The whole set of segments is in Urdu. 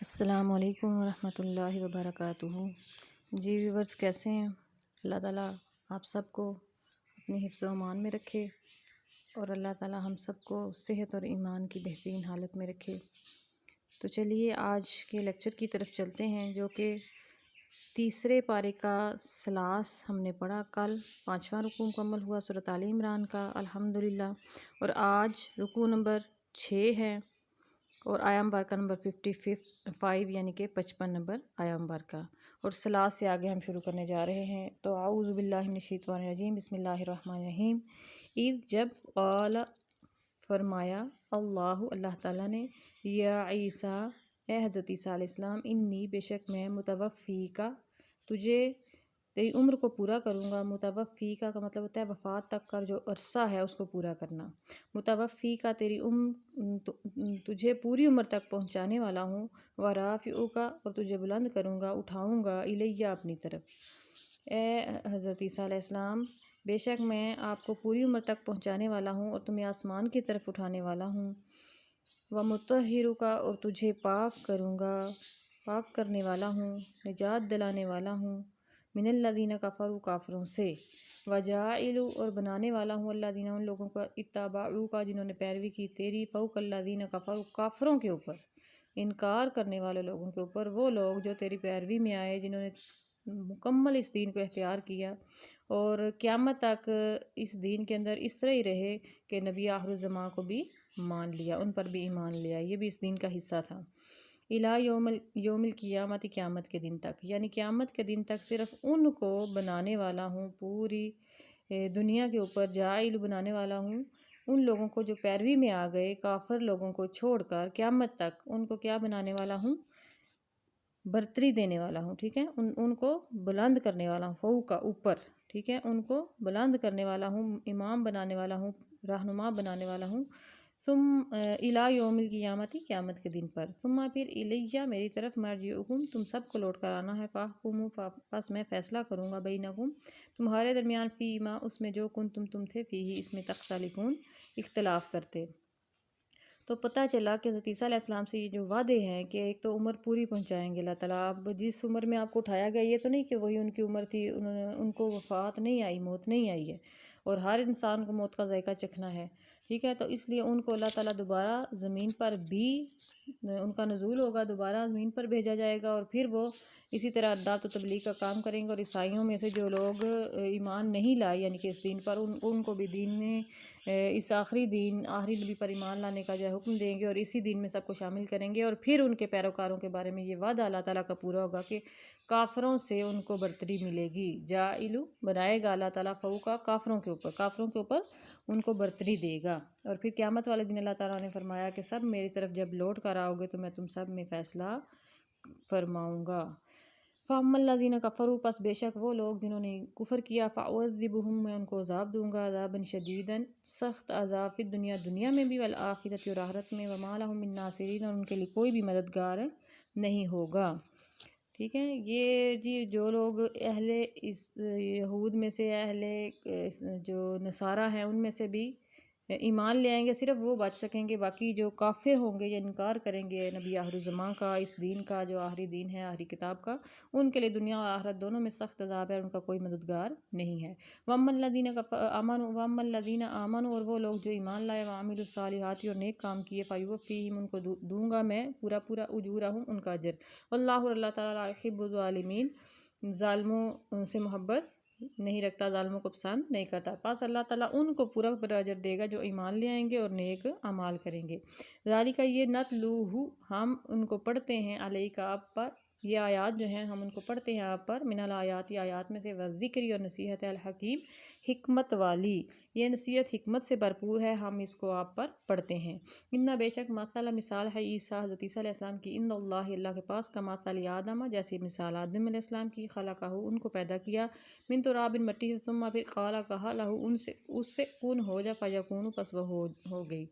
السلام علیکم ورحمۃ اللہ وبرکاتہ۔ جی ویورز، کیسے ہیں؟ اللہ تعالیٰ آپ سب کو اپنے حفظ و امان میں رکھے اور اللہ تعالیٰ ہم سب کو صحت اور ایمان کی بہترین حالت میں رکھے۔ تو چلیے آج کے لیکچر کی طرف چلتے ہیں، جو کہ تیسرے پارے کا سلاس ہم نے پڑھا۔ کل 5واں رکوع مکمل ہوا سورۃ آل عمران کا الحمدللہ، اور آج رکوع نمبر 6 ہے اور آیہ مبارکہ نمبر 55 یعنی کہ 55 نمبر آیہ مبارکہ، اور سلاس سے آگے ہم شروع کرنے جا رہے ہیں۔ تو اعوذ باللہ من الشیطان الرجیم، بسم اللہ الرحمن الرحیم۔ جب قال فرمایا اللہ تعالیٰ نے، یا عیسیٰ، اے حضرت عیسیٰ علیہ السلام، انی بے شک میں متوفیکا تجھے تیری عمر کو پورا کروں گا۔ متوفیکا کا مطلب ہوتا ہے وفات تک کا جو عرصہ ہے اس کو پورا کرنا۔ متوفیکا تیری تجھے پوری عمر تک پہنچانے والا ہوں۔ ورافعوکا اور تجھے بلند کروں گا، اٹھاؤں گا، الیہ اپنی طرف۔ اے حضرت عیسیٰ علیہ السلام، بے شک میں آپ کو پوری عمر تک پہنچانے والا ہوں اور تمہیں آسمان کی طرف اٹھانے والا ہوں۔ ومطہرکا اور تجھے پاک کروں گا، پاک کرنے والا ہوں، نجات دلانے والا ہوں، من الذین کفروا کافروں سے، وجاعل اور بنانے والا ہوں الذین ان لوگوں کا اتبعوک جنہوں نے پیروی کی تیری، فوق الذین کفروا کافروں کے اوپر، انکار کرنے والے لوگوں کے اوپر، وہ لوگ جو تیری پیروی میں آئے، جنہوں نے مکمل اس دین کو اختیار کیا اور قیامت تک اس دین کے اندر اس طرح ہی رہے کہ نبی آخر الزماں کو بھی مان لیا، ان پر بھی ایمان لیا، یہ بھی اس دین کا حصہ تھا۔ الہ یوم القیامت، قیامت کے دن تک، یعنی قیامت کے دن تک صرف ان کو بنانے والا ہوں، پوری دنیا کے اوپر جاعل بنانے والا ہوں ان لوگوں کو جو پیروی میں آ گئے، کافر لوگوں کو چھوڑ کر قیامت تک ان کو کیا بنانے والا ہوں؟ برتری دینے والا ہوں، ٹھیک ہے، ان کو بلند کرنے والا ہوں، فوق کا اوپر، ٹھیک ہے، ان کو بلند کرنے والا ہوں، امام بنانے والا ہوں، رہنما بنانے والا ہوں۔ ثم الہ یوم القیامت، قیامت کے دن پر، ثم پھر الیہ میری طرف، مرجعکم تم سب کو لوٹ کر آنا ہے، فاحکموا پس میں فیصلہ کروں گا، بینکم تمہارے درمیان، فیما اس میں جو کنتم تم تھے، فیہ اس میں تختلفون اختلاف کرتے۔ تو پتہ چلا کہ حضرت عیسیٰ علیہ السلام سے یہ جو وعدے ہیں کہ ایک تو عمر پوری پہنچائیں گے اللہ تعالیٰ، اب جس عمر میں آپ کو اٹھایا گیا یہ تو نہیں کہ وہی ان کی عمر تھی، ان کو وفات نہیں آئی، موت نہیں آئی ہے، اور ہر انسان کو موت کا ذائقہ چکھنا ہے، ٹھیک ہے، تو اس لیے ان کو اللہ تعالیٰ دوبارہ زمین پر بھی ان کا نزول ہوگا، دوبارہ زمین پر بھیجا جائے گا، اور پھر وہ اسی طرح دعوت و تبلیغ کا کام کریں گے، اور عیسائیوں میں سے جو لوگ ایمان نہیں لائے یعنی کہ اس دین پر، ان کو بھی دین میں اس آخری نبی پر ایمان لانے کا جو ہے حکم دیں گے، اور اسی دین میں سب کو شامل کریں گے، اور پھر ان کے پیروکاروں کے بارے میں یہ وعدہ اللہ تعالیٰ کا پورا ہوگا کہ کافروں سے ان کو برتری ملے گی۔ جاعلو بنائے گا اللہ تعالیٰ فوقا کافروں کے اوپر ان کو برتری دے گا، اور پھر قیامت والے دن اللہ تعالیٰ نے فرمایا کہ سب میری طرف جب لوٹ کر آؤ گے تو میں تم سب میں فیصلہ فرماؤں گا۔ فَأَمَّا الَّذِينَ كَفَرُوا پس بے شک وہ لوگ جنہوں نے کفر کیا، فَأُعَذِّبُهُم میں ان کو عذاب دوں گا، عذابًا شدیداً سخت عذاب، فی دنیا میں بھی، والآخرۃ اور آخرت میں، وما لهم من ناصرین اور ان کے لیے کوئی بھی مددگار نہیں ہوگا، ٹھیک ہے۔ یہ جی جو لوگ اہل یہود میں سے، جو نصارہ ہیں ان میں سے بھی ایمان لے آئیں گے، صرف وہ بچ سکیں گے، باقی جو کافر ہوں گے یا انکار کریں گے نبی آخر الزماں کا، اس دین کا جو آخری دین ہے، آخری کتاب کا، ان کے لیے دنیا اور آخرت دونوں میں سخت عذاب ہے، اور ان کا کوئی مددگار نہیں ہے۔ وَأَمَّا الَّذِينَ آمَنُوا اور وہ لوگ جو ایمان لائے، وَعَمِلُوا الصَّالِحَاتِ اور نیک کام کیے، فَيُوَفِّيهِمْ ان کو دوں گا میں پورا اجورہم ان کا اجر، واللہ اللہ تعالیٰ لا يحب الظالمین ظالموں سے محبت نہیں رکھتا، ظالموں کو پسند نہیں کرتا، پس اللہ تعالیٰ ان کو پورا اجر دے گا جو ایمان لے آئیں گے اور نیک اعمال کریں گے۔ ذالک یہ نتلوہ ہم ان کو پڑھتے ہیں، علیک آپ پر، یہ آیات جو ہیں ہم ان کو پڑھتے ہیں آپ پر، من الآیات آیات میں سے، والذکر اور نصیحت الحکیم حکمت والی، یہ نصیحت حکمت سے بھرپور ہے، ہم اس کو آپ پر پڑھتے ہیں۔ ان بے شک مثال ہے عیسیٰ حضرت عیسیٰ علیہ السلام کی، ان اللہ کے پاس، کا مثال آدم جیسے مثال آدم علیہ السلام کی، خلقہ ان کو پیدا کیا، من تراب مٹی سے، ثم پھر قال کہا لہ اس سے کن ہو جا، فیکون پس وہ ہو گئی،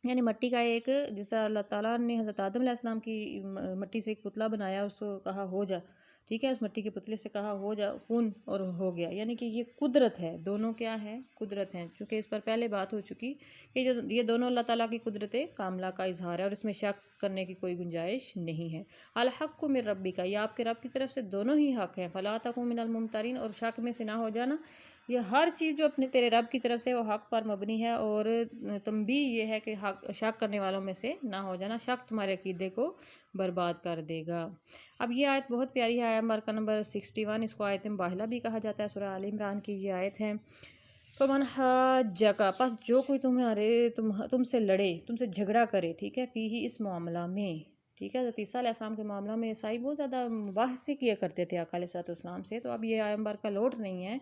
یعنی مٹی کا ایک، جس طرح اللہ تعالیٰ نے حضرت آدم علیہ السلام کی مٹی سے ایک پتلا بنایا، اس کو کہا ہو جا، ٹھیک ہے، اس مٹی کے پتلے سے کہا ہو جا کن، اور ہو گیا، یعنی کہ یہ قدرت ہے، دونوں کیا ہے؟ قدرت ہیں، چونکہ اس پر پہلے بات ہو چکی کہ یہ دونوں اللہ تعالیٰ کی قدرت کاملہ کا اظہار ہے، اور اس میں شک کرنے کی کوئی گنجائش نہیں ہے۔ الحق من ربک، یہ آپ کے رب کی طرف سے دونوں ہی حق ہیں، فلا تکن من الممترین، اور شک میں سے نہ ہو جانا، یہ ہر چیز جو اپنے تیرے رب کی طرف سے وہ حق پر مبنی ہے، اور تم بھی یہ ہے کہ شک کرنے والوں میں سے نہ ہو جانا، شک تمہارے عقیدے کو برباد کر دے گا۔ اب یہ آیت بہت پیاری ہے، آیت مرکہ نمبر 61، اس کو آیت باہلہ بھی کہا جاتا ہے، سورہ آل عمران کی یہ آیت ہے۔ فمن حاجک، پس جو کوئی تم سے لڑے، تم سے جھگڑا کرے، ٹھیک ہے، فیہ، اس معاملہ میں، ٹھیک ہے، حضرت عیسیٰ علیہ السلام کے معاملہ میں عیسائی بہت زیادہ مباحثے کیا کرتے تھے آقا علیہ السلام سے، تو اب یہ آیت مبارکہ لوٹ نہیں ہے،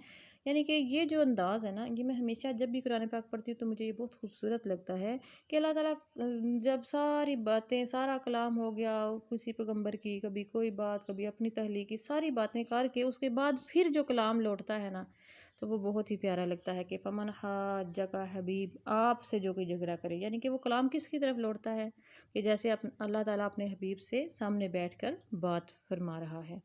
یعنی کہ یہ جو انداز ہے نا، یہ میں ہمیشہ جب بھی قرآن پاک پڑھتی ہوں تو مجھے یہ بہت خوبصورت لگتا ہے کہ اللہ تعالیٰ جب ساری باتیں، سارا کلام ہو گیا کسی پیغمبر کی، کبھی کوئی بات، کبھی اپنی تحلیل کی، ساری باتیں کر کے اس کے بعد پھر جو کلام لوٹتا ہے نا، تو وہ بہت ہی پیارا لگتا ہے کہ فمن حاجک حبیب، آپ سے جو کوئی جھگڑا کرے، یعنی کہ وہ کلام کس کی طرف لوٹتا ہے کہ جیسے اللہ تعالیٰ اپنے حبیب سے سامنے بیٹھ کر بات فرما رہا ہے۔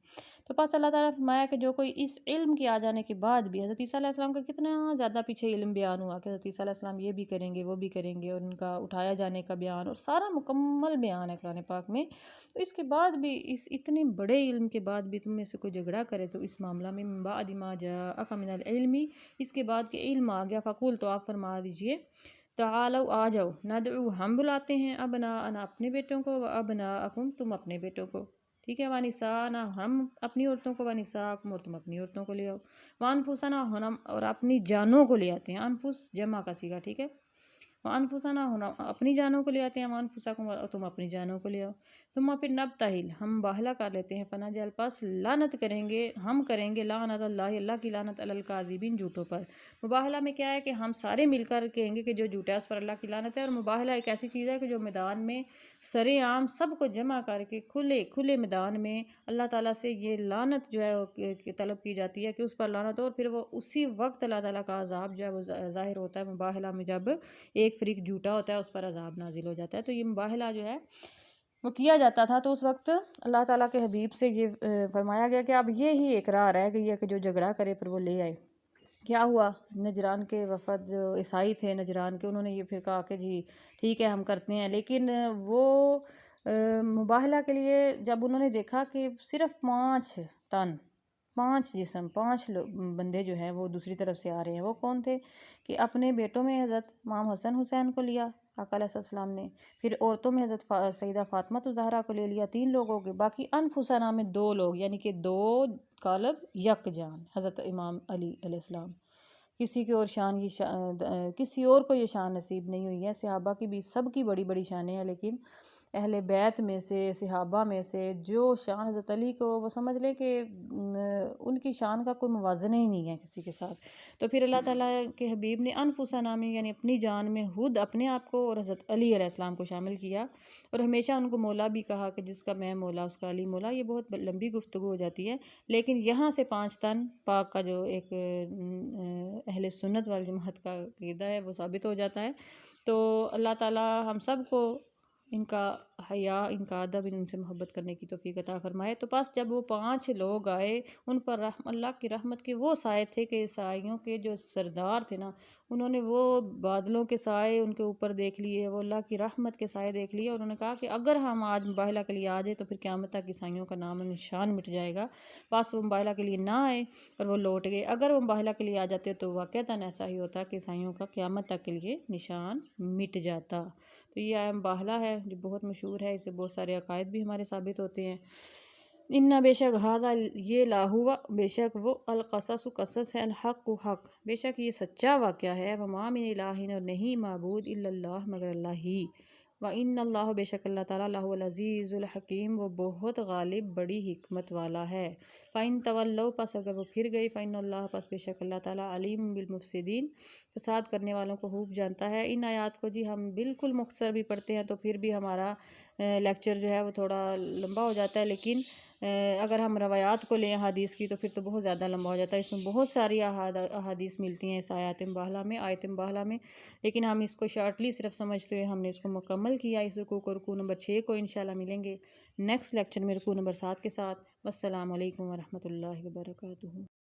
تو پس اللہ تعالیٰ نے فرمایا کہ جو کوئی اس علم کے آ جانے کے بعد بھی، حضرت عیسیٰ علیہ السلام کا کتنا زیادہ پیچھے علم بیان ہوا کہ حضرت عیسیٰ علیہ السلام یہ بھی کریں گے، وہ بھی کریں گے، اور ان کا اٹھایا جانے کا بیان، اور سارا مکمل بیان ہے قرآن پاک میں، تو اس کے بعد بھی، اس اتنے بڑے علم کے بعد بھی تم میں سے کوئی جھگڑا کرے تو اس معاملہ میں من بعد ما جاءک من العلم، اس کے بعد کہ علم آ گیا، فقول، تو آپ فرما دیجئے، تعالو، آ جاؤ، ندعو، ہم بلاتے ہیں، ابناءنا، اپنے بیٹوں کو، ابناءکم، تم اپنے بیٹوں کو، ٹھیک ہے، ونساءنا، ہم اپنی عورتوں کو، ونساءکم، اور تم اپنی عورتوں کو لے آؤ، وانفسنا، ہم اور اپنی جانوں کو لے آتے ہیں، انفس جمع کا صیغہ، ٹھیک ہے، وانفسنا، ہم اپنی جانوں کو لے آتے ہیں، وانفسکم، اور تم اپنی جانوں کو لے آؤ، ثم پھر نبتہل، ہم باہلہ کر لیتے ہیں، فنجعل، پس لعنت کریں گے، ہم کریں گے، لعنت اللہ، اللہ کی لعنت علی الکاذبین، جھوٹوں پر۔ مباہلہ میں کیا ہے کہ ہم سارے مل کر کہیں گے کہ جو جھوٹا ہے اس پر اللہ کی لعنت ہے، اور مباہلہ ایک ایسی چیز ہے کہ جو میدان میں سرے عام سب کو جمع کر کے کھلے میدان میں اللہ تعالیٰ سے یہ لعنت جو ہے وہ طلب کی جاتی ہے کہ اس پر لعنت ہو، اور پھر وہ اسی وقت اللہ تعالیٰ کا عذاب جو ہے وہ ظاہر ہوتا ہے مباہلہ میں، جب ایک فریق جھوٹا ہوتا ہے اس پر عذاب نازل ہو جاتا ہے، تو یہ مباہلہ جو ہے وہ کیا جاتا تھا، تو اس وقت اللہ تعالیٰ کے حبیب سے یہ فرمایا گیا کہ اب یہی اقرار رہ گئی ہے کہ جو جھگڑا کرے پھر وہ لے آئے۔ کیا ہوا؟ نجران کے وفد جو عیسائی تھے نجران کے، انہوں نے یہ پھر کہا کہ جی ٹھیک ہے ہم کرتے ہیں، لیکن وہ مباہلہ کے لیے جب انہوں نے دیکھا کہ صرف 5 تن، 5 جسم، 5 بندے جو ہیں وہ دوسری طرف سے آ رہے ہیں، وہ کون تھے؟ کہ اپنے بیٹوں میں حضرت امام حسن حسین کو لیا آقا علیہ السلام نے، پھر عورتوں میں حضرت سیدہ فاطمہ زہرا کو لے لیا، 3 لوگ ہو گئے، باقی انفسانہ میں 2 لوگ، یعنی کہ 2 قالب یک جان، حضرت امام علی علیہ السلام، کسی کی اور کسی اور کو یہ شان نصیب نہیں ہوئی ہے، صحابہ کی بھی سب کی بڑی بڑی شانیں ہیں، لیکن اہل بیت میں سے، صحابہ میں سے جو شان حضرت علی کو، وہ سمجھ لیں کہ ان کی شان کا کوئی موازنہ ہی نہیں ہے کسی کے ساتھ، تو پھر اللہ تعالیٰ کے حبیب نے انفسانہ میں، یعنی اپنی جان میں خود اپنے آپ کو اور حضرت علی علیہ السلام کو شامل کیا، اور ہمیشہ ان کو مولا بھی کہا کہ جس کا میں مولا اس کا علی مولا، یہ بہت لمبی گفتگو ہو جاتی ہے، لیکن یہاں سے 5 تن پاک کا جو ایک اہل سنت والجماعت کا عقیدہ ہے وہ ثابت ہو جاتا ہے، تو اللہ تعالیٰ ہم سب کو ان کا حیا، ان کا ادب، ان سے محبت کرنے کی توفیق عطا فرمائے۔ تو پس جب وہ 5 لوگ آئے، ان پر اللہ کی رحمت کے وہ سائے تھے کہ سائیوں کے جو سردار تھے نا، انہوں نے وہ بادلوں کے سائے ان کے اوپر دیکھ لیے، وہ اللہ کی رحمت کے سائے دیکھ لیے، اور انہوں نے کہا کہ اگر ہم آج مباہلہ کے لیے آ جائیں تو پھر قیامت تک عیسائیوں کا نام و نشان مٹ جائے گا، بس وہ مباہلہ کے لیے نہ آئے اور وہ لوٹ گئے، اگر وہ مباہلہ کے لیے آ جاتے تو واقعتاً ایسا ہی ہوتا کہ عیسائیوں کا قیامت تک کے لیے نشان مٹ جاتا۔ تو یہ آیت مباہلہ ہے جو بہت مشہور ہے، اس سے بہت سارے عقائد بھی ہمارے ثابت ہوتے ہیں۔ انّا، بے شک، ہذا، یہ، لاہوا، بے شک وہ، القصص، قصص ہے، الحق، حق، بے شک یہ سچا واقعہ ہے، وما من الہ، اور نہیں معبود، الا اللہ، مگر اللہ ہی، وَإِنَّ اللَّهَ، بے شک اللہ تعالیٰ، لَهُوَ الْعَزِيزُ الْحَكِيمُ، وہ بہت غالب، بڑی حکمت والا ہے۔ فَإِن تَوَلَّوْا، پس اگر وہ پھر گئی، فَإِنَّ اللَّهَ، پس بے شک اللہ تعالیٰ، علیم بالمفسدین، فساد کرنے والوں کو خوب جانتا ہے۔ ان آیات کو جی ہم بالکل مختصر بھی پڑھتے ہیں تو پھر بھی ہمارا لیکچر جو ہے وہ تھوڑا لمبا ہو جاتا ہے، لیکن اگر ہم روایات کو لیں احادیث کی تو پھر تو بہت زیادہ لمبا ہو جاتا ہے، اس میں بہت ساری احادیث ملتی ہیں اس آیت مباہلہ میں، لیکن ہم اس کو شارٹلی صرف سمجھتے ہوئے ہم نے اس کو مکمل کیا۔ اس رکوع نمبر 6 کو انشاءاللہ ملیں گے نیکسٹ لیکچر میں رکوع نمبر 7 کے ساتھ۔ والسلام علیکم ورحمۃ اللہ وبرکاتہ۔